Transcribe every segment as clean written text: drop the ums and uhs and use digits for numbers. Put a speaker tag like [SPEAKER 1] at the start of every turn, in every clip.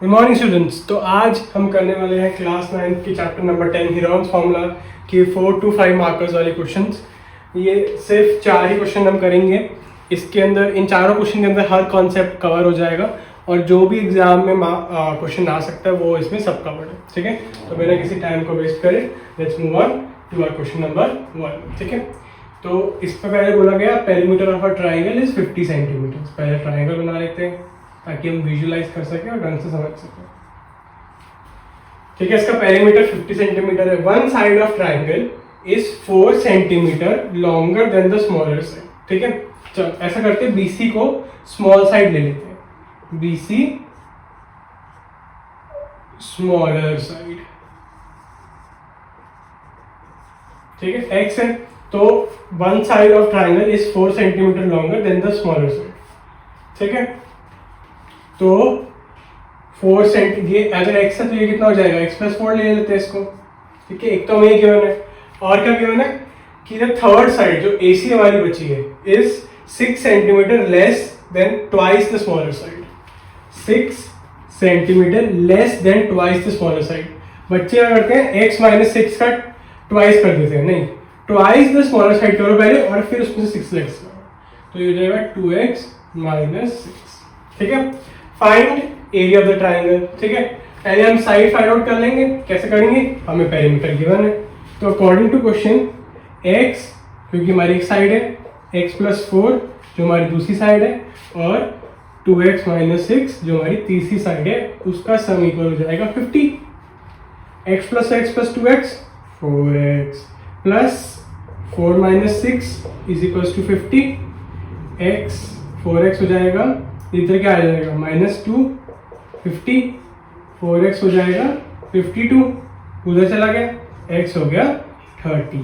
[SPEAKER 1] Good morning students. तो आज हम करने वाले हैं क्लास 9 की चैप्टर नंबर 10 हीरोन्स फार्मूला के 4 to 5 मार्कर्स वाले क्वेश्चंस। ये सिर्फ 4 ही क्वेश्चन हम करेंगे। इसके अंदर इन चारों क्वेश्चन के अंदर हर कॉन्सेप्ट कवर हो जाएगा और जो भी एग्जाम में क्वेश्चन आ सकता है वो इसमें सब कवर है। ठीक है, तो बिना किसी टाइम को वेस्ट करे let's move on to our question number 1। ठीक है, तो इस पर पहले बोला गया perimeter of a triangle is 50 centimetre. पहले ट्राइंगल बना लेते हैं ताकि हम विजुलाइज कर सकें और ढंग से समझ सकें। ठीक है, इसका पेरीमीटर 50 सेंटीमीटर है। One side of triangle is 4 centimetre longer than the smaller side. ठीक है, चलो ऐसा करते हैं, बीसी को स्मॉल साइड ले लेते हैं, बीसी स्मॉलर साइड। ठीक है, एक्स है तो one side of triangle is 4 centimetre longer than the smaller side. ठीक है, तो 4 सेंटी, ये अगर x है तो ये कितना हो जाएगा, x प्लस 4 ले लेते हैं इसको। ठीक है, एक तो हमें गिवन है और क्या गिवन है कि द थर्ड साइड जो AC हमारी बची है is 6 centimetre less than twice the smaller side. 6 centimetre less than twice the smaller side. बच्चे क्या करते हैं, x माइनस 6 का ट्वाइस कर देते हैं, नहीं ट्वाइस द स्मॉलर साइड करो पहले और फिर उसमें से 6 लेस करो, तो ये हो जाएगा 2x माइनस 6। ठीक है, find area of the triangle. ठीक है, पहले हम साइड फाइंड आउट कर लेंगे। कैसे करेंगे, हमें पेरीमीटर गिवन है तो अकॉर्डिंग टू क्वेश्चन x, क्योंकि हमारी एक साइड है, x प्लस 4 जो हमारी दूसरी साइड है और 2x माइनस 6 जो हमारी तीसरी साइड है, उसका सम इक्वल हो जाएगा 50। x plus 2x 4x plus 4 minus 6 is equal to 50। x 4x हो जाएगा, इधर क्या आ जाएगा -2 50, 4x हो जाएगा 52, उधर चला गया x हो गया 30,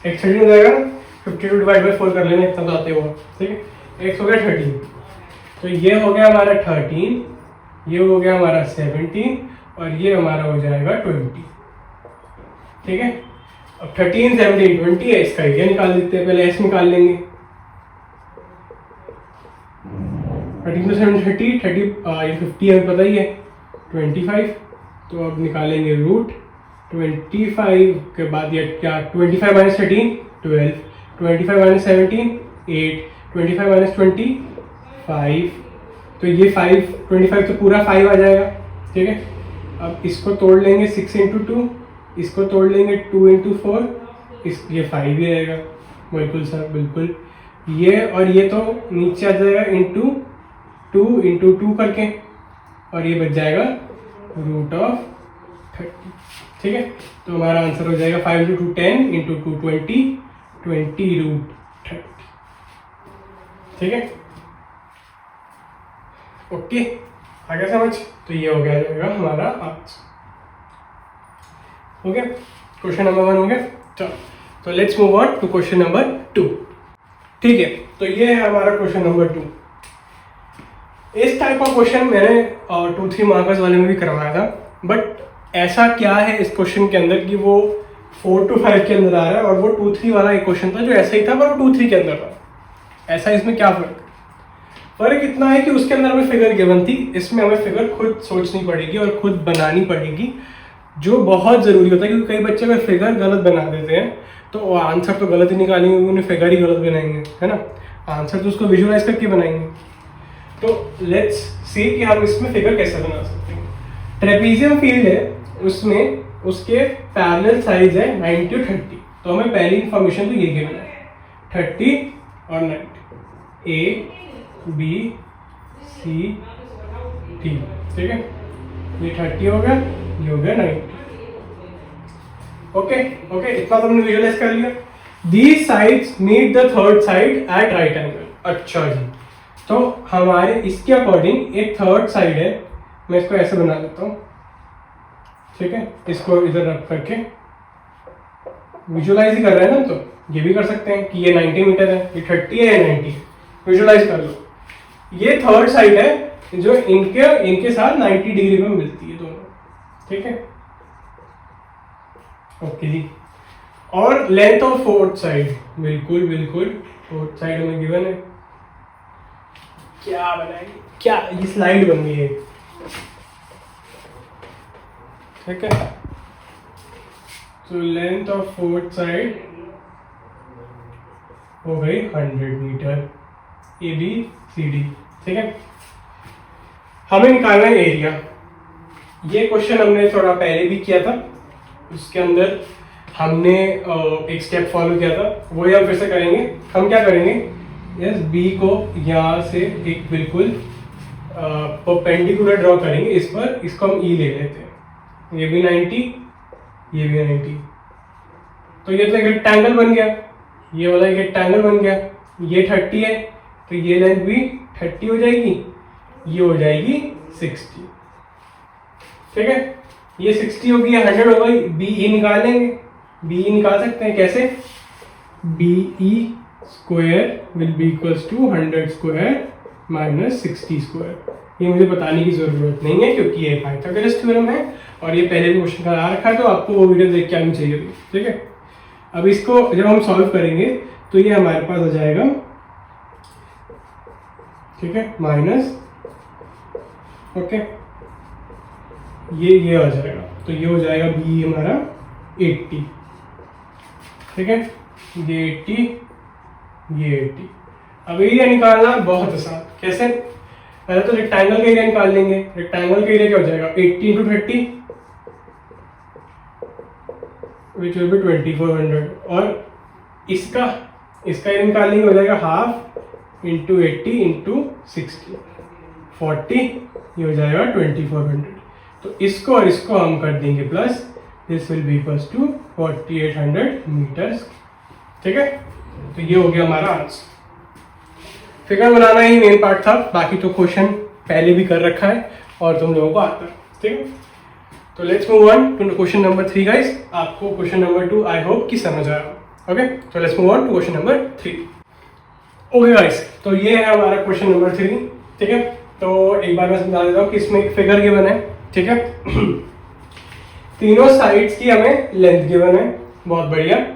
[SPEAKER 1] x 30 हो जाएगा, 52 डिवाइड बाई 4 कर लेना, इतना तो आते हुआ। ठीक है, x हो गया 13, तो ये हो गया हमारा 13, ये हो गया हमारा 17 और ये हमारा हो जाएगा 20। ठीक है, अब 13 17 20 है, इसका एरिया निकाल देते हैं। पहले s निकाल लेंगे, 13 7 30 30 ये 50 हमें पता ही है, 25। तो अब निकालेंगे रूट 25 के बाद ये क्या, 25 माइनस 13 12, 25 माइनस 17 8, 25 माइनस 20 5, तो ये 5 25 तो पूरा 5 आ जाएगा। ठीक है, अब इसको तोड़ लेंगे 6 इंटू 2, इसको तोड़ लेंगे 2 इंटू 4, ये 5 ही रहेगा। बिल्कुल सर बिल्कुल, ये और ये तो नीचे आ जाएगा इंटू 2 इंटू 2 करके और ये बच जाएगा रूट ऑफ 30। ठीक है, तो हमारा आंसर हो जाएगा 5 इंटू 2 10 इंटू 2 20 20 रूट 30। ठीक है, ओके, आ गया समझ। तो ये हो गया जाएगा हमारा आंसर। हो गया, क्वेश्चन नंबर 1 हो गया। चलो, तो let's move on to question number 2। ठीक है, तो ये है हमारा क्वेश्चन नंबर 2। इस टाइप का क्वेश्चन मैंने 2-3 मार्कर्स वाले में भी करवाया था, बट ऐसा क्या है इस क्वेश्चन के अंदर कि वो 4 to 5 के अंदर आ रहा है और वो 2-3 वाला एक क्वेश्चन था जो ऐसा ही था पर वो 2-3 के अंदर था। ऐसा इसमें क्या फर्क इतना है कि उसके अंदर हमें फिगर गिवन थी, इसमें हमें फिगर खुद सोचनी पड़ेगी और खुद बनानी पड़ेगी, जो बहुत ज़रूरी होता है क्योंकि कई बच्चे अगर फिगर गलत बना देते हैं तो आंसर तो गलत ही निकालेंगे, उन्हें फिगर ही गलत बनाएंगे, है ना। आंसर तो उसको विजुअलाइज करके बनाएंगे। तो लेट्स सी कि हम इसमें फिगर कैसे बना सकते हैं। ट्रेपीजियम फील्ड है, उसमें उसके पैरेलल साइड है 90 और 30। तो हमें पहली इंफॉर्मेशन तो ये गिवन है 30 और 90, A B C D। ठीक है, ये 30 हो गया, ये हो गया 90। ओके ओके, इतना तो हमने विजुअलाइज कर लिया। These sides meet the third side at right angle। अच्छा जी, तो हमारे इसके अकॉर्डिंग एक थर्ड साइड है, मैं इसको ऐसे बना देता हूँ। ठीक है, इसको इधर रख करके विजुअलाइज ही कर रहे हैं ना, तो ये भी कर सकते हैं कि ये 90 मीटर है, ये 30 है या 90 है, विजुअलाइज कर लो। ये थर्ड साइड है जो इनके साथ 90 डिग्री में मिलती है दोनों। ठीक है, ओके जी। और लेंथ ऑफ फोर्थ साइड, बिल्कुल बिल्कुल फोर्थ साइड हमें गिवन है। क्या बनाएंगे, क्या ये स्लाइड बन गई है, ठीक है। तो लेंथ ऑफ फोर्थ साइड हो गई 100 मीटर, ABCD, ठीक है। हमें निकालना है एरिया। ये क्वेश्चन हमने थोड़ा पहले भी किया था, उसके अंदर हमने एक स्टेप फॉलो किया था, वही हम फिर से करेंगे। हम क्या करेंगे, यस बी को यहाँ से एक बिल्कुल परपेंडिकुलर ड्रॉ करेंगे इस पर, इसको हम ई ले लेते हैं, ये भी 90, ये भी 90, तो ये तो एक रेक्टेंगल बन गया, ये वाला एक रेक्टेंगल बन गया। ये 30 है तो ये लेंथ भी 30 हो जाएगी, ये हो जाएगी 60, ठीक है। ये 60 होगी, ये 100 हो गई, BE निकालेंगे। BE निकाल सकते हैं कैसे, BE square will be equals to 100 square minus 60 square. ये मुझे बताने की जरूरत नहीं है क्योंकि ये पाइथागोरस थ्योरम है और ये पहले भी क्वेश्चन करा रखा है, तो आपको वो वीडियो देख के आनी चाहिए थी, ठीक है। अब इसको जब हम सॉल्व करेंगे तो ये हमारे पास आ जाएगा, ठीक है, माइनस, ओके, ये आ जाएगा, तो ये हो जाएगा बी हमारा 80, ठीक है, ये 80, ये 80। अब एरिया निकालना बहुत आसान, कैसे, पहले तो रेक्टेंगल का एरिया निकाल लेंगे। रेक्टेंगल का एरिया क्या हो जाएगा, 80 × 30 विच विल बी 2400, और इसका एरिया निकाल लेंगे, हो जाएगा हाफ इंटू 80 इंटू 60 40, ये हो जाएगा 2400। तो इसको और इसको हम कर देंगे plus, this will be equals to 4800 metres, ठीक है। तो ये हो गया हमारा आंसर। फिगर बनाना ही मेन पार्ट था, बाकी तो क्वेश्चन पहले भी कर रखा है और तुम लोगों को आता है, ठीक है। तो let's move on to question number 3 guys. आपको क्वेश्चन नंबर 2 आई होप कि समझ आया, ओके। तो let's move on to question number 3, okay guys. तो ये है हमारा क्वेश्चन नंबर 3, ठीक है। तो एक बार मैं समझा देता हूँ कि इसमें एक फिगर गिवन है, ठीक है। तीनों साइड्स की हमें लेंथ गिवन है, बहुत बढ़िया।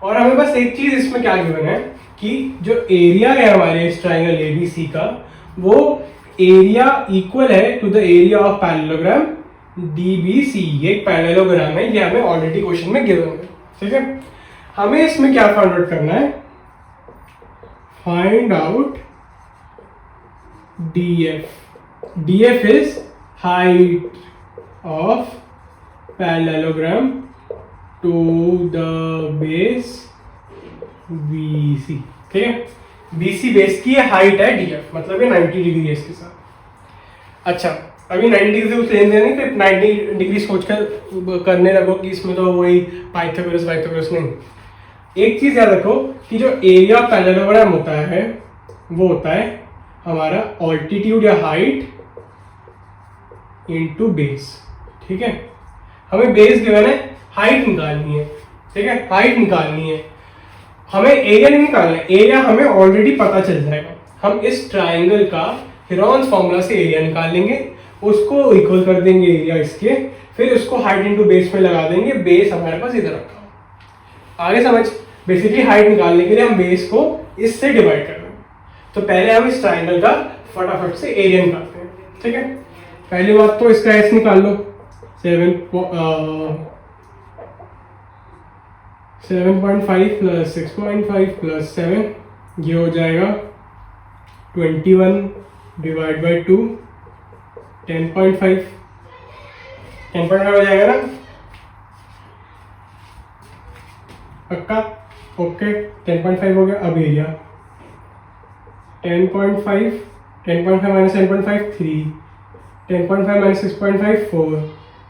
[SPEAKER 1] और हमें बस एक चीज इसमें क्या गिवन है कि जो एरिया है हमारे इस ट्राइंगल ABC का, वो एरिया इक्वल है to the area of parallelogram DBC। ये एक पैरेललोग्राम है, ये हमें ऑलरेडी क्वेश्चन में गिवन है, ठीक है। हमें इसमें क्या फाइंड आउट करना है, find out DF। DF is height of parallelogram to the base BC, ठीक है। BC बेस की हाइट है, DF मतलब ये 90 डिग्री है इसके साथ। अच्छा, अभी 90 डिग्री से लेन देने फिर 90 डिग्री सोचकर करने लगो कि इसमें तो वही पाइथागोरस नहीं। एक चीज याद रखो कि जो एरिया पैरेललोग्राम होता है वो होता है हमारा ऑल्टीट्यूड या हाइट इनटू बेस, ठीक है। हमें बेस गिवन है, हाइट निकालनी है, ठीक है, हाइट निकालनी है, हमें एरिया नहीं निकालना है। एरिया हमें ऑलरेडी पता चल जाएगा, हम इस ट्राइंगल का हेरोन्स फॉर्मूला से एरिया निकाल लेंगे, उसको इक्वल कर देंगे एरिया इसके, फिर उसको हाइट इनटू बेस में लगा देंगे, बेस हमारे पास इधर रखा। आगे समझ, बेसिकली हाइट निकालने के लिए हम बेस को इससे डिवाइड कर रहे हैं। तो पहले हम इस ट्राइंगल का फटाफट से एरिया निकालते हैं, ठीक है। पहली बात तो इसका एस निकाल लो, 7.5 प्लस 6.5 प्लस 7, ये हो जाएगा 21 डिवाइड बाई 2, 10.5 हो जाएगा ना, पक्का, ओके। 10.5 हो गया। अब एरिया 10.5 माइनस 10.5 3, 10.5 माइनस 6.5 4,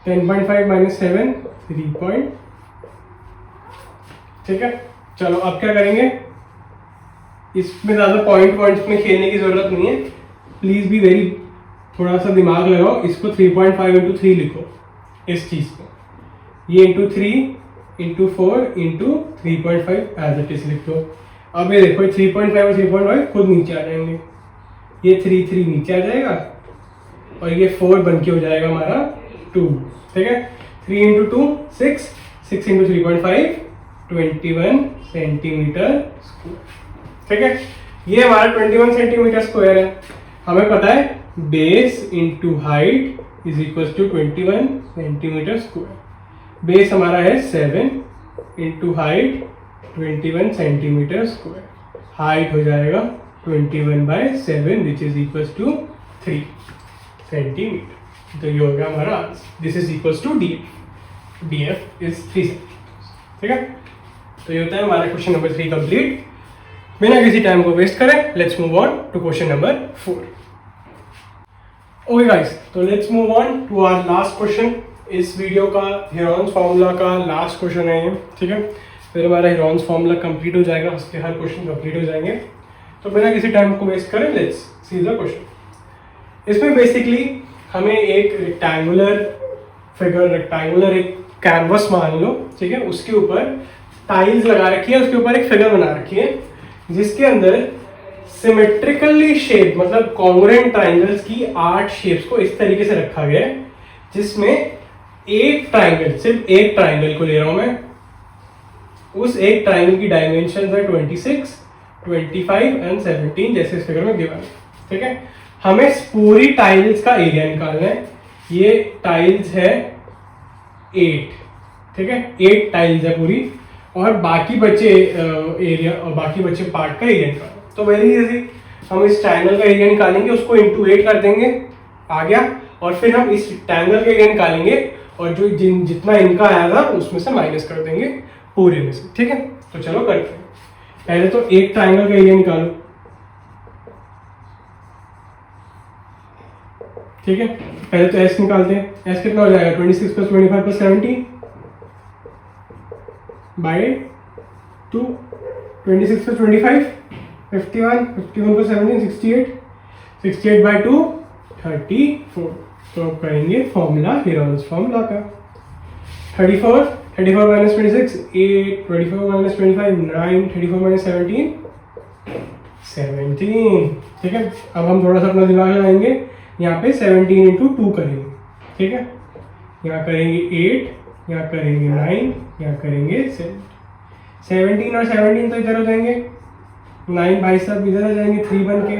[SPEAKER 1] 10.5 माइनस 7 3. ठीक है, चलो अब क्या करेंगे, इसमें ज़्यादा पॉइंट्स में खेलने की ज़रूरत नहीं है, प्लीज़ बी वेरी, थोड़ा सा दिमाग लगाओ। इसको 3.5 इंटू 3 लिखो, इस चीज़ को, ये into 3 into 4 into 3.5 as it is लिख दो। अब ये देखो 3.5 और 3.5 खुद नीचे आ जाएंगे, ये 3 नीचे आ जाएगा और ये 4 बन के हो जाएगा हमारा 2। ठीक है, 3 इंटू 2 6, 6 इंटू 3.5 21 सेंटीमीटर स्क्वायर। ठीक है, ये हमारा 21 सेंटीमीटर स्क्वायर है। हमें पता है base into height is equal to 21 centimetre square. Base हमारा है 7 into height 21 centimetre square. Height हो जाएगा 21/7 which is equal to 3 centimetre. तो ये हो गया हमारा आंसर। This is equal to D F is 3 centimetre. ठीक है, तो ये होता है हमारा क्वेश्चन नंबर 3 कंप्लीट। बिना किसी टाइम को वेस्ट करें let's move on to question number 4। Okay guys, तो let's move on to our last question. इस वीडियो का हेरॉन्स फार्मूला का लास्ट क्वेश्चन है ये। ठीक है, फिर हमारा हेरॉन्स फार्मूला कंप्लीट हो जाएगा, उसके हर क्वेश्चन कंप्लीट हो जाएंगे। तो बिना किसी टाइम को वेस्ट करें लेट्स सी द क्वेश्चन। इसमें बेसिकली हमें एक रेक्टेंगुलर फिगर, रेक्टेंगुलर एक कैनवस मान लो, ठीक है, उसके ऊपर टाइल्स लगा रखी है, उसके ऊपर एक फिगर बना रखी है जिसके अंदर सिमेट्रिकली शेप मतलब कॉन्ग्रुएंट ट्राइंगल्स की 8 शेप्स को इस तरीके से रखा गया है, जिसमें एक ट्राइंगल, सिर्फ एक ट्राइंगल को ले रहा हूं मैं, उस एक ट्राइंगल की डायमेंशन है 26, 25 एंड 17 जैसे इस फिगर में गिवन है। ठीक है, हमें पूरी टाइल्स का एरिया निकालना है। ये टाइल्स है 8, ठीक है, 8 टाइल्स है पूरी, और बाकी बचे एरिया और बाकी बचे पार्ट का एरिया निकालना। तो वेरी इजी, हम इस ट्रायंगल का एरिया निकालेंगे, उसको इंटू 8 कर देंगे, आ गया, और फिर हम इस ट्रायंगल का एरिया निकालेंगे और जो जितना इनका आया था उसमें से माइनस कर देंगे पूरे में से। ठीक है, तो चलो करते हैं। पहले तो एक ट्रायंगल का एरिया निकालो। ठीक है, पहले तो एस निकालते हैं। एस कितना हो जाएगा 26 + 25 + 17 बाय 2, 26 + 25 51, 51 + 17 68, 68/2 34। तो अब करेंगे फॉर्मूला, हेरॉन्स फार्मूला का। 34 - 26 8, 24 - 25 9, 34 - 17 17। ठीक है, अब हम थोड़ा सा अपना दिमाग लगाएंगे, यहाँ पे 17 × 2 करेंगे। ठीक है, यहाँ करेंगे 8, यहाँ करेंगे 9, यहाँ करेंगे 7। 17 और 17 तो इधर हो जाएंगे, 9 भाई साहब इधर आ जाएंगे 3 बन के।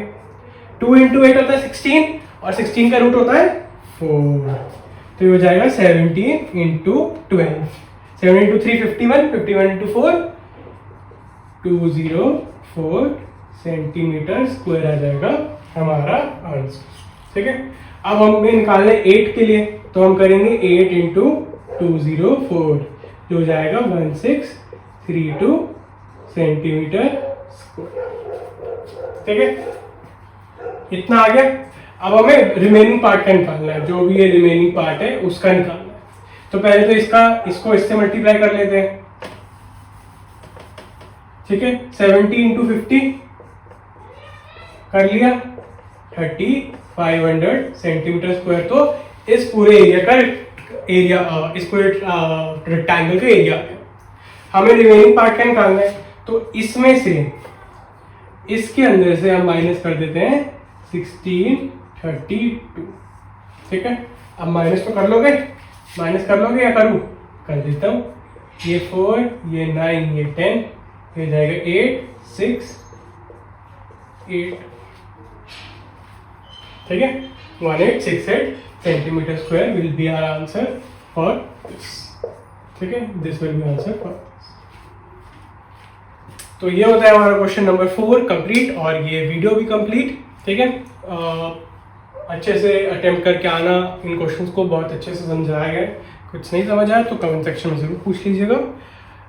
[SPEAKER 1] 2 × 8 होता है 16, और 16 का रूट होता है 4, तो ये हो जाएगा 17 × 12। 7 × 3 51, 51 × 4 204 सेंटीमीटर स्क्वायर आ जाएगा हमारा आंसर। ठीक है, अब हमें निकालने 8 के लिए, तो हम करेंगे 8 × 204 जो हो जाएगा 1632 सेंटीमीटर स्क्वायर। ठीक है, इतना आ गया। अब हमें रिमेनिंग पार्ट का निकालना है, जो भी ये रिमेनिंग पार्ट है उसका निकालना है। तो पहले तो इसको इससे मल्टीप्लाई कर लेते हैं। ठीक है, 70 × 50 कर लिया, 3500 सेंटीमीटर स्क्वायर। तो इस पूरे एरिया का इस पूरे रेक्टेंगल का एरिया आ गया। हमें रिमेनिंग पार्ट का निकालना है, तो इसमें से इसके अंदर से हम माइनस कर देते हैं 1632। ठीक है, अब माइनस तो कर लोगे, माइनस कर लोगे या करूँ? कर देता हूँ। ये 4, ये 9, ये 10, ये जाएगा 8 6 8। ठीक है, 1868 centimetre square will be our answer for this. ठीक है, this will be answer for this. तो ये होता है हमारा क्वेश्चन नंबर 4 कंप्लीट, और ये वीडियो भी कंप्लीट। ठीक है, अच्छे से अटेम्प्ट करके आना इन क्वेश्चंस को, बहुत अच्छे से समझाया गया। कुछ नहीं समझ आया तो कमेंट सेक्शन में ज़रूर पूछ लीजिएगा।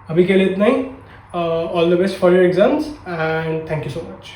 [SPEAKER 1] अभी के लिए इतना ही। All the best for your exams and thank you so much.